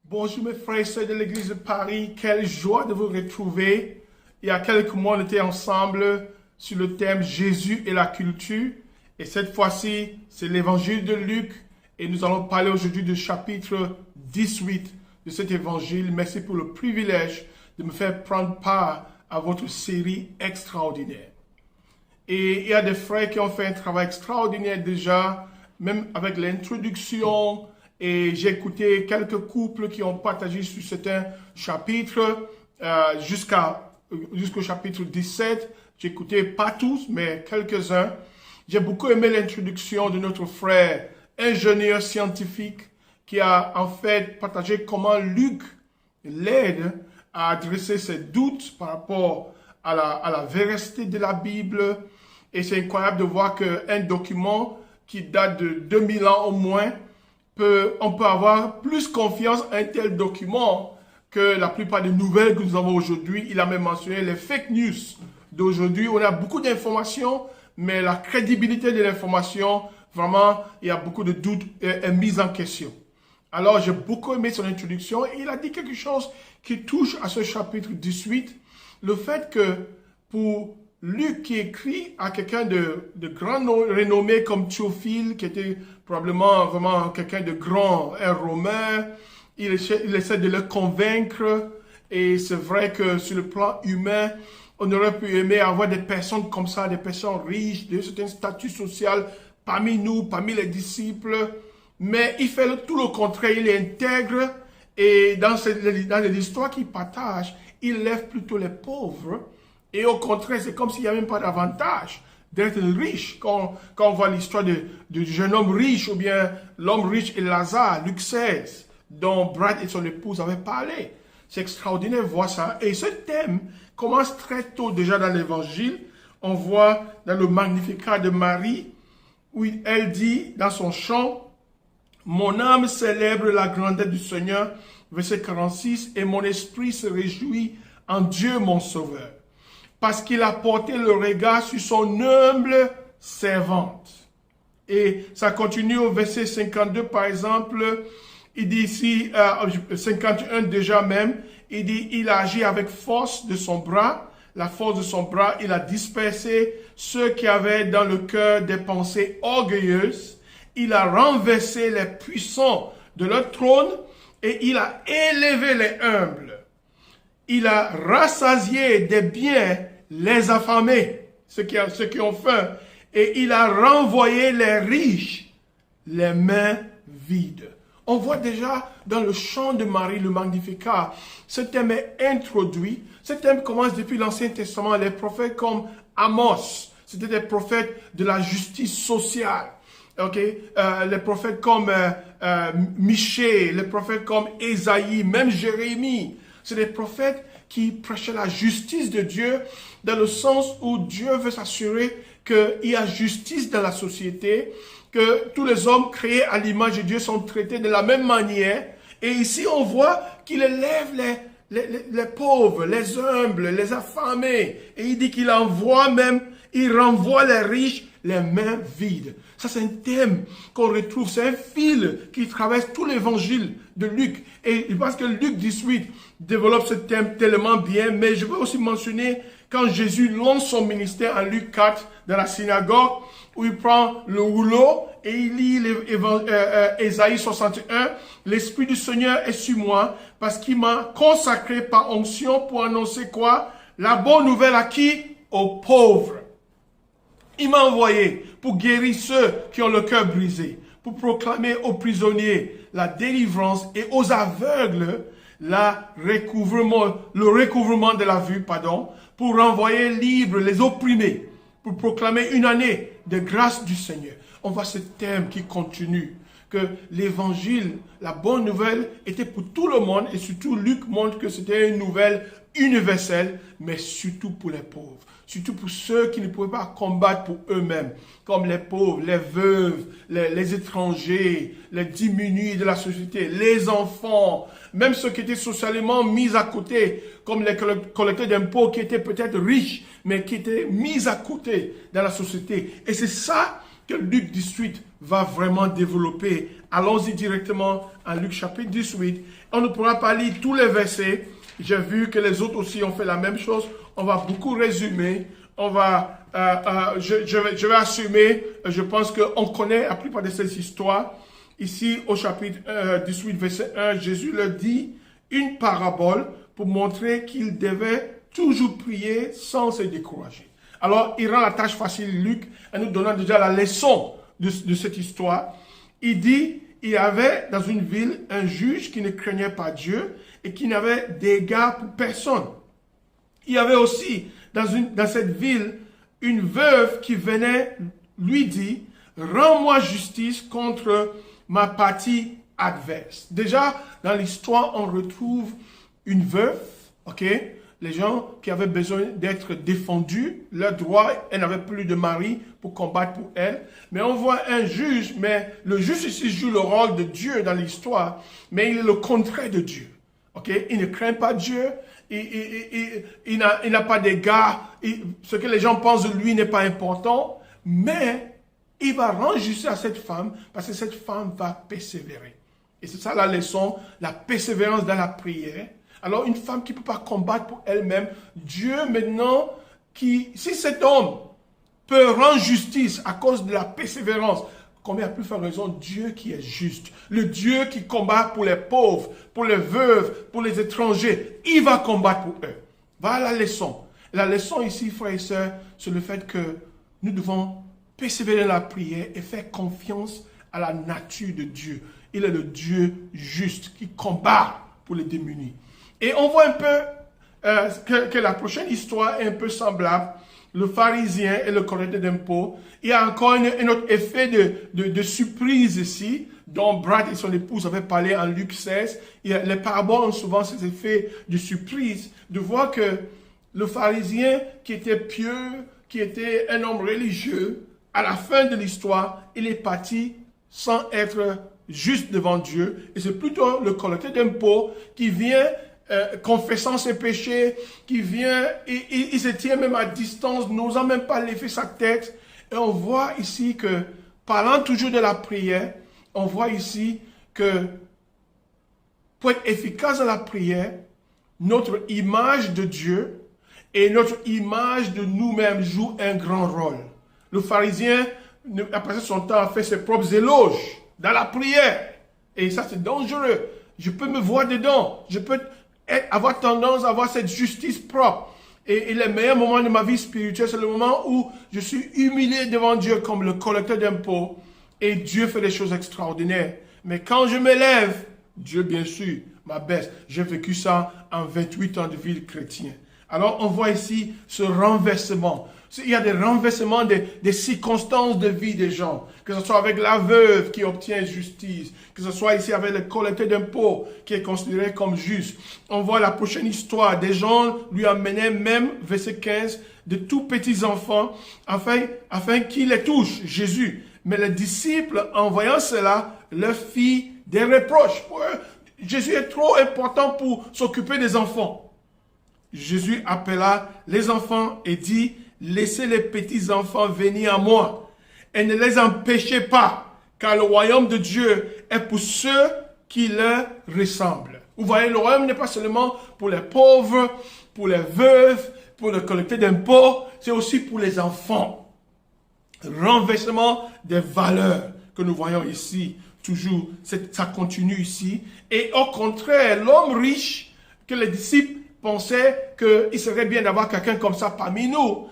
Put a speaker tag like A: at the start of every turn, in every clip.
A: Bonjour mes frères et sœurs de l'église de Paris, quelle joie de vous retrouver. Il y a quelques mois, on était ensemble sur le thème Jésus et la culture. Et cette fois-ci, c'est l'évangile de Luc. Et nous allons parler aujourd'hui du chapitre 18 de cet évangile. Merci pour le privilège de me faire prendre part à votre série extraordinaire. Et il y a des frères qui ont fait un travail extraordinaire déjà, même avec l'introduction. Et j'ai écouté quelques couples qui ont partagé sur certains chapitres jusqu'au chapitre 17. J'ai écouté pas tous, mais quelques-uns. J'ai beaucoup aimé l'introduction de notre frère ingénieur scientifique qui a en fait partagé comment Luc l'aide à adresser ses doutes par rapport à la véracité de la Bible. Et c'est incroyable de voir qu'un document qui date de 2000 ans au moins, on peut avoir plus confiance à un tel document que la plupart des nouvelles que nous avons aujourd'hui. Il a même mentionné les fake news d'aujourd'hui. On a beaucoup d'informations, mais la crédibilité de l'information, vraiment, il y a beaucoup de doutes et mise en question. Alors, j'ai beaucoup aimé son introduction et il a dit quelque chose qui touche à ce chapitre 18. Le fait que pour Luc qui écrit à quelqu'un de grand renommé comme Théophile, qui était probablement vraiment quelqu'un de grand, un Romain, il essaie de le convaincre. Et c'est vrai que sur le plan humain, on aurait pu aimer avoir des personnes comme ça, des personnes riches, de certain statut social parmi nous, parmi les disciples. Mais il fait tout le contraire, il est intègre. Et dans l'histoire qu'il partage, il lève plutôt les pauvres. Et au contraire, c'est comme s'il n'y avait même pas d'avantage d'être riche. Quand on voit l'histoire du jeune homme riche, ou bien l'homme riche et Lazare, Luc 16, dont Brad et son épouse avaient parlé. C'est extraordinaire de voir ça. Et ce thème commence très tôt déjà dans l'évangile. On voit dans le Magnificat de Marie, où elle dit dans son chant, « Mon âme célèbre la grandeur du Seigneur », verset 46, « et mon esprit se réjouit en Dieu mon Sauveur, parce qu'il a porté le regard sur son humble servante. » Et ça continue au verset 52 par exemple, il dit ici, 51 déjà même, il dit, il a agi avec force de son bras, la force de son bras, il a dispersé ceux qui avaient dans le cœur des pensées orgueilleuses, il a renversé les puissants de leur trône et il a élevé les humbles. Il a rassasié des biens les affamés, ceux qui ont faim, et il a renvoyé les riches, les mains vides. On voit déjà dans le chant de Marie, le Magnificat, ce thème est introduit. Ce thème commence depuis l'Ancien Testament. Les prophètes comme Amos, c'était des prophètes de la justice sociale. Les prophètes comme Michée, les prophètes comme Ésaïe, même Jérémie, c'est des prophètes qui prêchaient la justice de Dieu dans le sens où Dieu veut s'assurer qu'il y a justice dans la société, que tous les hommes créés à l'image de Dieu sont traités de la même manière. Et ici, on voit qu'il élève les pauvres, les humbles, les affamés. Et il dit qu'il envoie même, il renvoie les riches les mains vides. Ça, c'est un thème qu'on retrouve. C'est un fil qui traverse tout l'évangile de Luc. Et je pense que Luc 18 développe ce thème tellement bien. Mais je veux aussi mentionner quand Jésus lance son ministère en Luc 4 dans la synagogue, où il prend le rouleau et il lit Ésaïe 61. « L'Esprit du Seigneur est sur moi parce qu'il m'a consacré par onction pour annoncer quoi? La bonne nouvelle à qui? Aux pauvres. Il m'a envoyé pour guérir ceux qui ont le cœur brisé, pour proclamer aux prisonniers la délivrance et aux aveugles le recouvrement de la vue, pour renvoyer libres les opprimés, pour proclamer une année de grâce du Seigneur. » On voit ce thème qui continue, que l'évangile, la bonne nouvelle, était pour tout le monde, et surtout Luc montre que c'était une nouvelle universelle, mais surtout pour les pauvres. Surtout pour ceux qui ne pouvaient pas combattre pour eux-mêmes, comme les pauvres, les veuves, les étrangers, les diminués de la société, les enfants, même ceux qui étaient socialement mis à côté, comme les collecteurs d'impôts qui étaient peut-être riches, mais qui étaient mis à côté dans la société. Et c'est ça que Luc 18 va vraiment développer. Allons-y directement en Luc chapitre 18. On ne pourra pas lire tous les versets. J'ai vu que les autres aussi ont fait la même chose. On va beaucoup résumer. Je vais assumer, je pense qu'on connaît la plupart de ces histoires. Ici, au chapitre 18, verset 1, Jésus leur dit une parabole pour montrer qu'il devait toujours prier sans se décourager. Alors, il rend la tâche facile, Luc, en nous donnant déjà la leçon de cette histoire. Il dit, il y avait dans une ville un juge qui ne craignait pas Dieu et qui n'avait d'égard pour personne. Il y avait aussi dans cette ville une veuve qui venait lui dire, rends-moi justice contre ma partie adverse. Déjà, dans l'histoire, on retrouve une veuve, ok? Les gens qui avaient besoin d'être défendus, leur droit, elle n'avait plus de mari pour combattre pour elle. Mais on voit un juge, mais le juge ici joue le rôle de Dieu dans l'histoire, mais il est le contraire de Dieu. Ok? Il ne craint pas Dieu, il n'a pas d'égard, ce que les gens pensent de lui n'est pas important, mais il va rendre justice à cette femme parce que cette femme va persévérer. Et c'est ça la leçon, la persévérance dans la prière. Alors, une femme qui ne peut pas combattre pour elle-même, Dieu maintenant, si cet homme peut rendre justice à cause de la persévérance, combien plus faire raison Dieu qui est juste, le Dieu qui combat pour les pauvres, pour les veuves, pour les étrangers, il va combattre pour eux. Voilà la leçon. La leçon ici, frères et sœurs, c'est le fait que nous devons persévérer dans la prière et faire confiance à la nature de Dieu. Il est le Dieu juste qui combat pour les démunis. Et on voit un peu que la prochaine histoire est un peu semblable. Le pharisien et le collecteur d'impôts. Il y a encore un autre effet de surprise ici, dont Brad et son épouse avaient parlé en Luc 16. Les paraboles ont souvent ces effets de surprise, de voir que le pharisien qui était pieux, qui était un homme religieux, à la fin de l'histoire, il est parti sans être juste devant Dieu. Et c'est plutôt le collecteur d'impôts qui vient confessant ses péchés, qui vient, il se tient même à distance, n'osant même pas lever sa tête. Et on voit ici que, parlant toujours de la prière, on voit ici que pour être efficace dans la prière, notre image de Dieu et notre image de nous-mêmes joue un grand rôle. Le pharisien a passé son temps à faire ses propres éloges dans la prière. Et ça, c'est dangereux. Je peux me voir dedans. Je peux avoir tendance à avoir cette justice propre. Et le meilleur moment de ma vie spirituelle, c'est le moment où je suis humilié devant Dieu comme le collecteur d'impôts. Et Dieu fait des choses extraordinaires. Mais quand je m'élève, Dieu, bien sûr, m'abaisse. J'ai vécu ça en 28 ans de vie chrétienne. Alors, on voit ici ce renversement. Il y a des renversements des circonstances de vie des gens. Que ce soit avec la veuve qui obtient justice. Que ce soit ici avec le collecteur d'impôts qui est considéré comme juste. On voit la prochaine histoire. Des gens lui amenaient même, verset 15, de tout petits enfants afin qu'ils les touchent, Jésus. Mais les disciples, en voyant cela, leur firent des reproches. Pour eux, Jésus est trop important pour s'occuper des enfants. Jésus appela les enfants et dit, laissez les petits enfants venir à moi et ne les empêchez pas, car le royaume de Dieu est pour ceux qui leur ressemblent. Vous voyez, le royaume n'est pas seulement pour les pauvres, pour les veuves, pour le collecteur d'impôts, c'est aussi pour les enfants. Renversement des valeurs que nous voyons ici, toujours, ça continue ici. Et au contraire, l'homme riche que les disciples pensaient qu'il serait bien d'avoir quelqu'un comme ça parmi nous.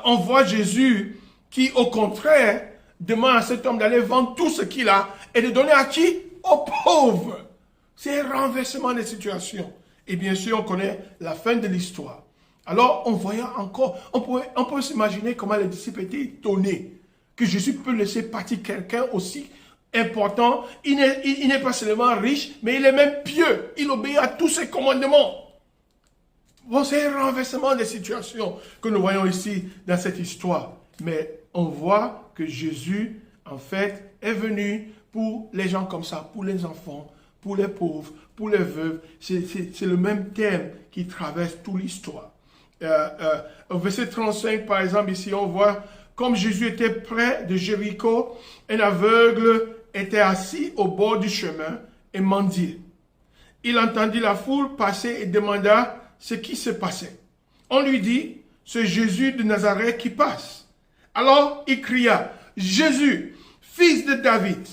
A: On voit Jésus qui, au contraire, demande à cet homme d'aller vendre tout ce qu'il a et de donner à qui? Aux pauvres. C'est un renversement des situations. Et bien sûr, on connaît la fin de l'histoire. Alors, on voyait encore, on peut s'imaginer comment les disciples étaient étonnés que Jésus peut laisser partir quelqu'un aussi important. Il n'est pas seulement riche, mais il est même pieux. Il obéit à tous ses commandements. Bon, c'est un renversement des situations que nous voyons ici dans cette histoire. Mais on voit que Jésus, en fait, est venu pour les gens comme ça, pour les enfants, pour les pauvres, pour les veuves. C'est le même thème qui traverse toute l'histoire. Au verset 35, par exemple, ici, on voit comme Jésus était près de Jéricho, un aveugle était assis au bord du chemin et mendiait. Il entendit la foule passer et demanda ce qui se passait. On lui dit, c'est Jésus de Nazareth qui passe. Alors il cria, Jésus, fils de David,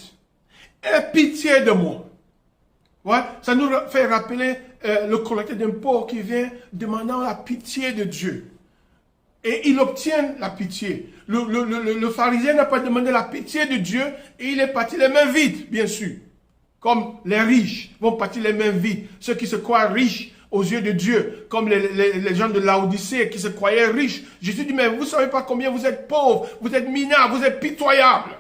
A: aie pitié de moi. Ouais, ça nous fait rappeler le collecteur d'impôts qui vient demandant la pitié de Dieu. Et il obtient la pitié. Le pharisien n'a pas demandé la pitié de Dieu et il est parti les mains vides, bien sûr. Comme les riches vont partir les mains vides. Ceux qui se croient riches aux yeux de Dieu, comme les gens de Laodicée qui se croyaient riches. Jésus dit, mais vous ne savez pas combien vous êtes pauvres, vous êtes minables, vous êtes pitoyables.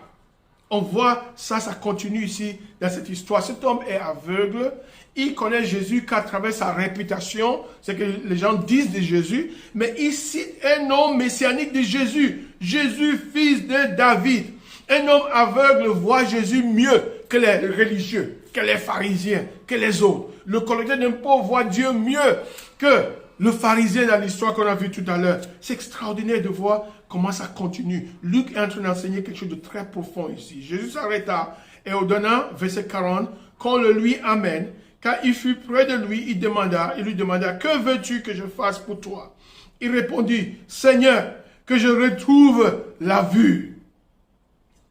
A: On voit ça continue ici dans cette histoire. Cet homme est aveugle. Il connaît Jésus qu'à travers sa réputation, c'est que les gens disent de Jésus, mais il cite un nom messianique de Jésus. Jésus, fils de David. Un homme aveugle voit Jésus mieux que les religieux, que les pharisiens, que les autres. Le collecteur d'impôts voit Dieu mieux que le pharisien dans l'histoire qu'on a vu tout à l'heure. C'est extraordinaire de voir comment ça continue. Luc est en train d'enseigner quelque chose de très profond ici. Jésus s'arrêta et ordonna, verset 40, qu'on le lui amène. Quand il fut près de lui, il lui demanda, que veux-tu que je fasse pour toi? Il répondit, Seigneur, que je retrouve la vue.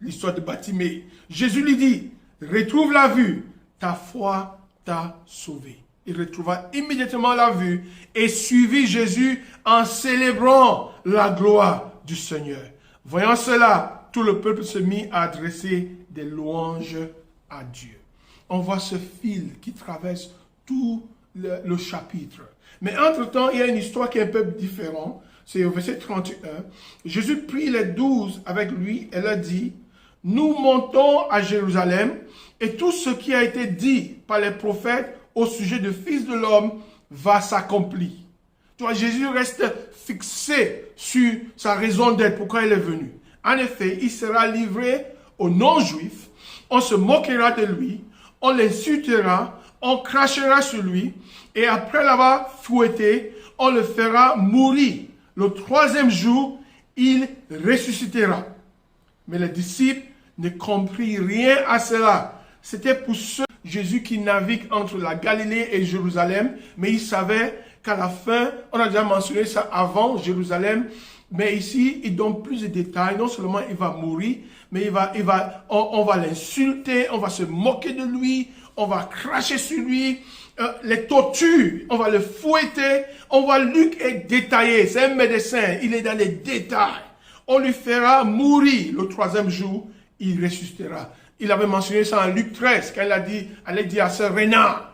A: L'histoire de Bartimée. Jésus lui dit, retrouve la vue, ta foi t'a sauvé. Il retrouva immédiatement la vue et suivit Jésus en célébrant la gloire du Seigneur. Voyant cela, tout le peuple se mit à adresser des louanges à Dieu. On voit ce fil qui traverse tout le chapitre. Mais entre-temps, il y a une histoire qui est un peu différente. C'est au verset 31. Jésus prit les 12 avec lui et leur dit, nous montons à Jérusalem et tout ce qui a été dit par les prophètes au sujet du Fils de l'homme va s'accomplir. Tu vois, Jésus reste fixé sur sa raison d'être, pourquoi il est venu. En effet, il sera livré aux non-juifs, on se moquera de lui, on l'insultera, on crachera sur lui, et après l'avoir fouetté, on le fera mourir. Le troisième jour, il ressuscitera. Mais les disciples ne comprirent rien à cela. C'était pour ceux Jésus qui navigue entre la Galilée et Jérusalem, mais il savait qu'à la fin, on a déjà mentionné ça avant Jérusalem, mais ici, il donne plus de détails. Non seulement il va mourir, mais on va l'insulter, on va se moquer de lui, on va cracher sur lui, les tortures, on va le fouetter. On voit Luc est détaillé, c'est un médecin, il est dans les détails. On lui fera mourir le troisième jour, il ressuscitera. Il avait mentionné ça en Luc 13, quand il a dit, allait dire à Sœur Réna,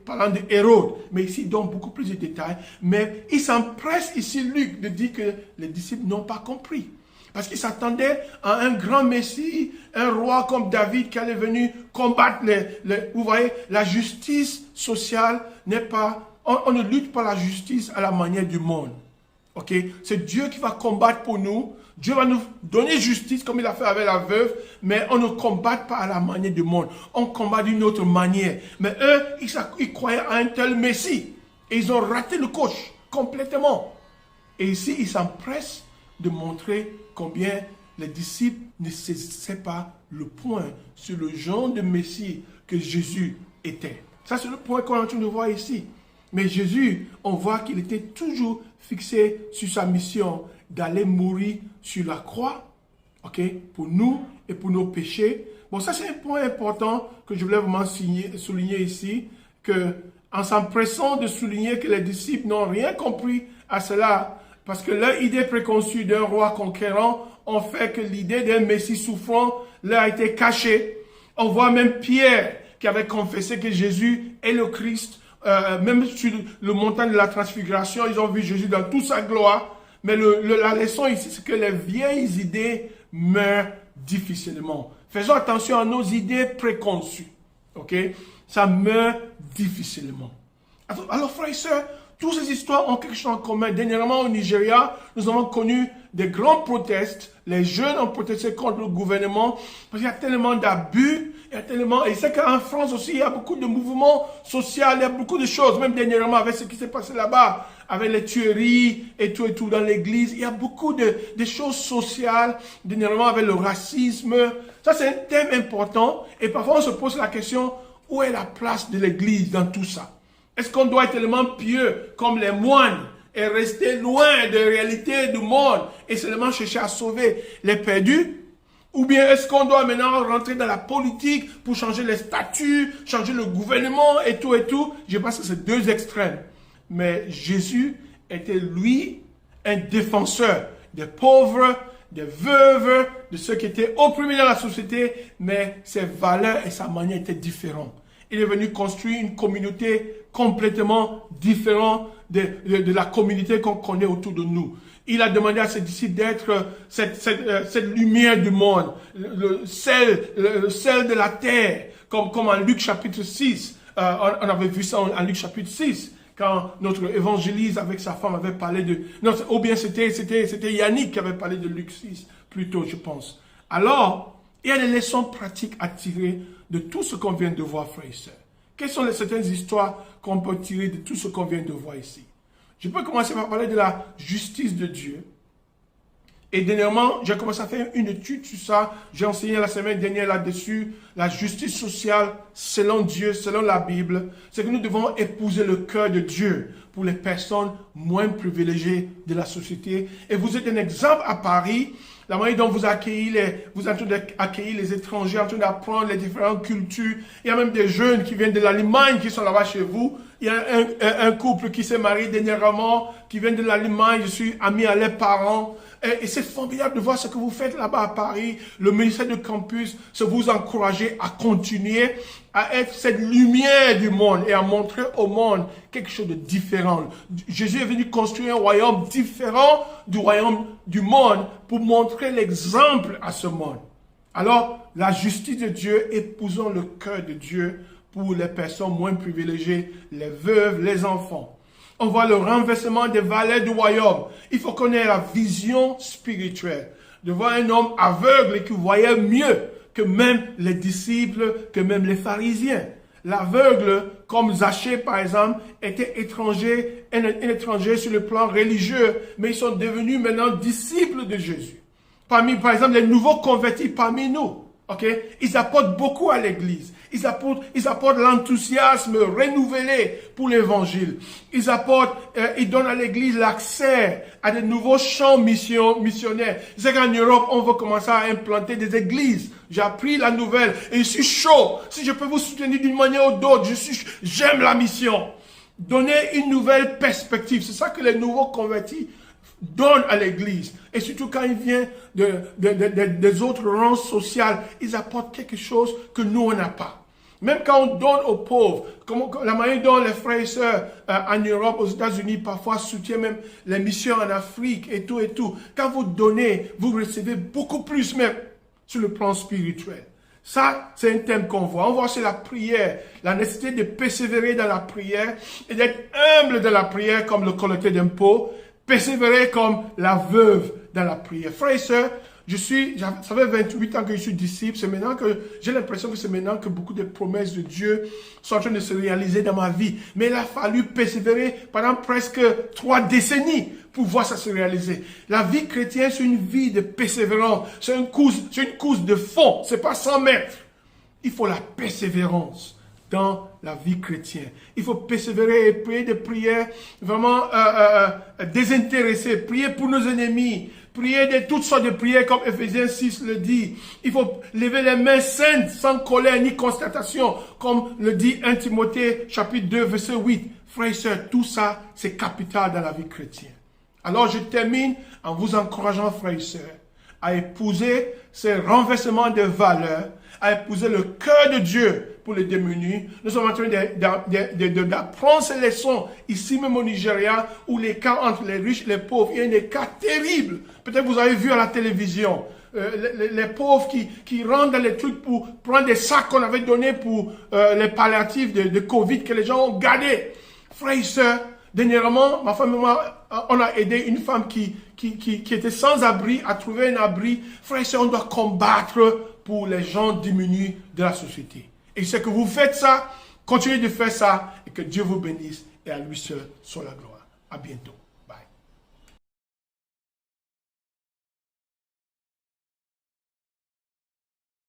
A: parlant de Hérode. Mais ici, il donne beaucoup plus de détails. Mais il s'empresse ici, Luc, de dire que les disciples n'ont pas compris. Parce qu'ils s'attendaient à un grand Messie, un roi comme David qui allait venir combattre vous voyez, la justice sociale n'est pas, on ne lutte pas la justice à la manière du monde. C'est Dieu qui va combattre pour nous. Dieu va nous donner justice comme il a fait avec la veuve, mais on ne combat pas à la manière du monde. On combat d'une autre manière. Mais eux, ils croyaient à un tel Messie. Et ils ont raté le coche complètement. Et ici, ils s'empressent de montrer combien les disciples ne saisissaient pas le point sur le genre de Messie que Jésus était. Ça, c'est le point qu'on est en train de voir ici. Mais Jésus, on voit qu'il était toujours fixé sur sa mission d'aller mourir sur la croix, pour nous et pour nos péchés. Bon, ça c'est un point important que je voulais vraiment souligner ici, que en s'empressant de souligner que les disciples n'ont rien compris à cela, parce que leur idée préconçue d'un roi conquérant ont fait que l'idée d'un Messie souffrant leur a été cachée. On voit même Pierre qui avait confessé que Jésus est le Christ. Même sur le montant de la transfiguration, ils ont vu Jésus dans toute sa gloire. Mais la leçon ici, c'est que les vieilles idées meurent difficilement. Faisons attention à nos idées préconçues. Ça meurt difficilement. Alors, frères et sœurs, toutes ces histoires ont quelque chose en commun. Dernièrement, au Nigeria, nous avons connu des grands protestes. Les jeunes ont protesté contre le gouvernement parce qu'il y a tellement d'abus Il y a tellement, et c'est qu'en France aussi, il y a beaucoup de mouvements sociaux, il y a beaucoup de choses, même dernièrement avec ce qui s'est passé là-bas, avec les tueries et tout dans l'église, il y a beaucoup de choses sociales, dernièrement avec le racisme. Ça, c'est un thème important, et parfois on se pose la question, où est la place de l'église dans tout ça? Est-ce qu'on doit être tellement pieux comme les moines et rester loin des réalités du monde et seulement chercher à sauver les perdus? Ou bien est-ce qu'on doit maintenant rentrer dans la politique pour changer les statuts, changer le gouvernement et tout et tout? Je pense que c'est deux extrêmes. Mais Jésus était, lui, un défenseur des pauvres, des veuves, de ceux qui étaient opprimés dans la société, mais ses valeurs et sa manière étaient différentes. Il est venu construire une communauté complètement différente de la communauté qu'on connaît autour de nous. Il a demandé à ses disciples d'être cette lumière du monde, le sel de la terre, comme en Luc chapitre 6. On avait vu ça en Luc chapitre 6, quand notre évangéliste avec sa femme avait parlé de... Non, ou bien c'était Yannick qui avait parlé de Luc 6, plutôt, je pense. Alors, il y a des leçons pratiques à tirer de tout ce qu'on vient de voir, frères et sœurs. Quelles sont certaines histoires qu'on peut tirer de tout ce qu'on vient de voir ici? Je peux commencer par parler de la justice de Dieu. Et dernièrement, j'ai commencé à faire une étude sur ça. J'ai enseigné la semaine dernière là-dessus. La justice sociale, selon Dieu, selon la Bible, c'est que nous devons épouser le cœur de Dieu pour les personnes moins privilégiées de la société. Et vous êtes un exemple à Paris. La manière dont vous accueillez vous êtes en train d'accueillir les étrangers, en train d'apprendre les différentes cultures. Il y a même des jeunes qui viennent de l'Allemagne qui sont là-bas chez vous. Il y a un couple qui s'est marié dernièrement, qui vient de l'Allemagne. Je suis ami à leurs parents. Et c'est formidable de voir ce que vous faites là-bas à Paris. Le ministère de campus, c'est vous encourager à continuer à être cette lumière du monde et à montrer au monde quelque chose de différent. Jésus est venu construire un royaume différent du royaume du monde pour montrer l'exemple à ce monde. Alors, la justice de Dieu, épousons le cœur de Dieu pour les personnes moins privilégiées, les veuves, les enfants. On voit le renversement des valeurs du royaume. Il faut qu'on ait la vision spirituelle. De voir un homme aveugle et qui voyait mieux que même les disciples, que même les pharisiens. L'aveugle, comme Zachée par exemple, était un étranger sur le plan religieux, mais ils sont devenus maintenant disciples de Jésus. Par exemple, les nouveaux convertis parmi nous, ils apportent beaucoup à l'église. Ils apportent l'enthousiasme renouvelé pour l'évangile. Ils donnent à l'église l'accès à de nouveaux champs missionnaires. C'est qu'en Europe, on veut commencer à implanter des églises. J'ai appris la nouvelle et je suis chaud. Si je peux vous soutenir d'une manière ou d'autre, j'aime la mission. Donner une nouvelle perspective. C'est ça que les nouveaux convertis donnent à l'église. Et surtout quand ils viennent des autres rangs sociaux, ils apportent quelque chose que nous, on n'a pas. Même quand on donne aux pauvres, comme la manière dont les frères et sœurs en Europe, aux États-Unis, parfois soutiennent même les missions en Afrique et tout et tout. Quand vous donnez, vous recevez beaucoup plus même sur le plan spirituel. Ça, c'est un thème qu'on voit. On voit c'est la prière, la nécessité de persévérer dans la prière et d'être humble dans la prière comme le collecteur d'impôts, persévérer comme la veuve dans la prière. Frères et sœurs, ça fait 28 ans que je suis disciple. C'est maintenant que j'ai l'impression que c'est maintenant que beaucoup de promesses de Dieu sont en train de se réaliser dans ma vie. Mais il a fallu persévérer pendant presque 3 décennies pour voir ça se réaliser. La vie chrétienne, c'est une vie de persévérance. C'est une course de fond. C'est pas 100 mètres. Il faut la persévérance dans la vie chrétienne. Il faut persévérer et prier des prières vraiment désintéressées. Prier pour nos ennemis. Prier de toutes sortes de prières comme Ephésiens 6 le dit. Il faut lever les mains saintes sans colère ni constatation comme le dit 1 Timothée chapitre 2 verset 8. Frères et sœurs, tout ça c'est capital dans la vie chrétienne. Alors je termine en vous encourageant frères et sœurs à épouser ces renversements de valeurs, à épouser le cœur de Dieu pour les démunis. Nous sommes en train d'apprendre ces leçons ici même au Nigeria où l'écart entre les riches et les pauvres, il y a un écart terrible. Peut-être vous avez vu à la télévision les pauvres qui rentrent dans les trucs pour prendre des sacs qu'on avait donnés pour les palliatifs de Covid que les gens ont gardés. Frères et sœurs, dernièrement, ma femme et moi, on a aidé une femme qui qui était sans abri a trouvé un abri. Frères et sœurs, on doit combattre pour les gens diminués de la société. Et c'est que vous faites ça, continuez de faire ça, et que Dieu vous bénisse, et à lui seul soit la gloire. À bientôt.